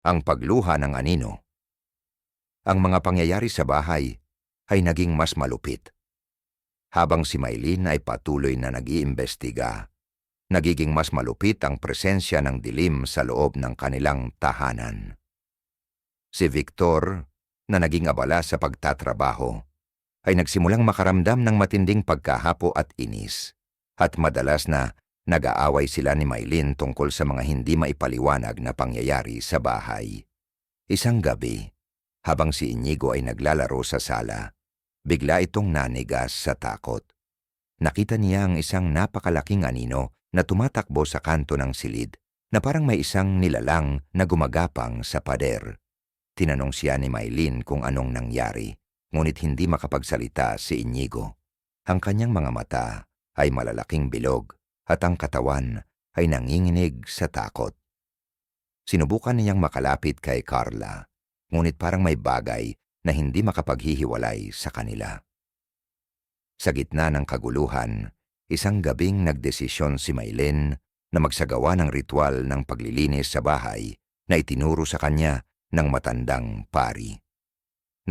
Ang pagluha ng anino. Ang mga pangyayari sa bahay ay naging mas malupit. Habang si Maylin ay patuloy na nag-iimbestiga, nagiging mas malupit ang presensya ng dilim sa loob ng kanilang tahanan. Si Victor, na naging abala sa pagtatrabaho, ay nagsimulang makaramdam ng matinding pagkahapo at inis, at madalas na nag-aaway sila ni Maylin tungkol sa mga hindi maipaliwanag na pangyayari sa bahay. Isang gabi, habang si Inigo ay naglalaro sa sala, bigla itong nanigas sa takot. Nakita niya ang isang napakalaking anino na tumatakbo sa kanto ng silid na parang may isang nilalang na gumagapang sa pader. Tinanong siya ni Maylin kung anong nangyari, ngunit hindi makapagsalita si Inigo. Ang kanyang mga mata ay malalaking bilog at ang katawan ay nanginginig sa takot. Sinubukan niyang makalapit kay Carla, ngunit parang may bagay na hindi makapaghihiwalay sa kanila. Sa gitna ng kaguluhan, isang gabing nagdesisyon si Maylin na magsagawa ng ritual ng paglilinis sa bahay na itinuro sa kanya ng matandang pari.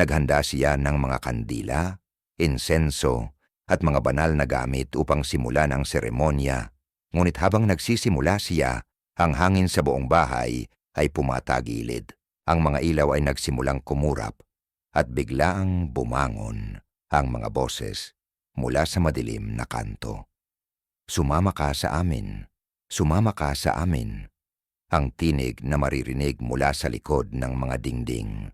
Naghanda siya ng mga kandila, insenso, at mga banal na gamit upang simulan ang seremonya, ngunit habang nagsisimula siya, ang hangin sa buong bahay ay pumatagilid. Ang mga ilaw ay nagsimulang kumurap, at biglaang bumangon ang mga boses mula sa madilim na kanto. "Sumama ka sa amin, sumama ka sa amin." Ang tinig na maririnig mula sa likod ng mga dingding.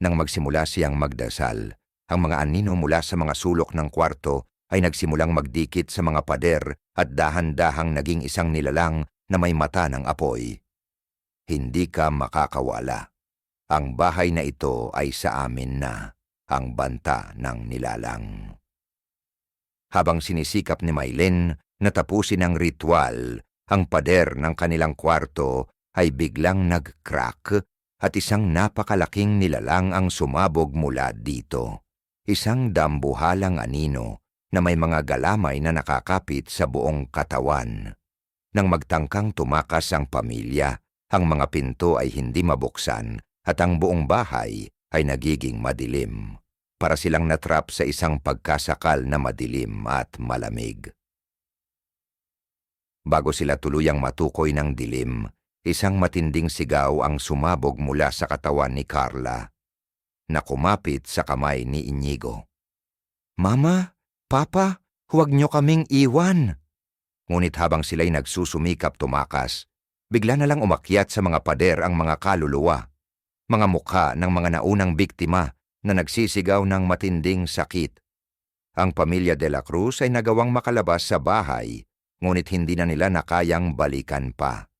Nang magsimula siyang magdasal, ang mga anino mula sa mga sulok ng kwarto ay nagsimulang magdikit sa mga pader at dahan-dahang naging isang nilalang na may mata ng apoy. "Hindi ka makakawala. Ang bahay na ito ay sa amin na," ang banta ng nilalang. Habang sinisikap ni Maylin na tapusin ang ritual, ang pader ng kanilang kwarto ay biglang nag-crack at isang napakalaking nilalang ang sumabog mula dito. Isang dambuhalang anino na may mga galamay na nakakapit sa buong katawan. Nang magtangkang tumakas ang pamilya, ang mga pinto ay hindi mabuksan at ang buong bahay ay nagiging madilim. Para silang natrap sa isang pagkasakal na madilim at malamig. Bago sila tuluyang matukoy ng dilim, isang matinding sigaw ang sumabog mula sa katawan ni Carla, na kumapit sa kamay ni Inigo. "Mama, Papa, huwag niyo kaming iwan!" Ngunit habang sila'y nagsusumikap tumakas, bigla na lang umakyat sa mga pader ang mga kaluluwa, mga mukha ng mga naunang biktima na nagsisigaw ng matinding sakit. Ang pamilya de la Cruz ay nagawang makalabas sa bahay, ngunit hindi na nila nakayang balikan pa.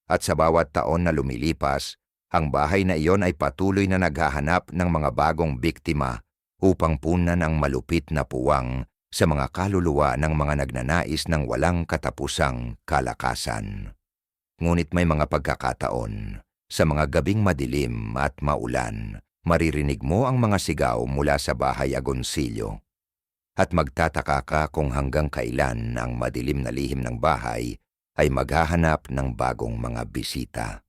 At sa bawat taon na lumilipas, ang bahay na iyon ay patuloy na naghahanap ng mga bagong biktima upang punan ang malupit na puwang sa mga kaluluwa ng mga nagnanais ng walang katapusang kalakasan. Ngunit may mga pagkakataon, sa mga gabing madilim at maulan, maririnig mo ang mga sigaw mula sa bahay Agoncillo. At magtataka ka kung hanggang kailan ang madilim na lihim ng bahay ay maghahanap ng bagong mga bisita.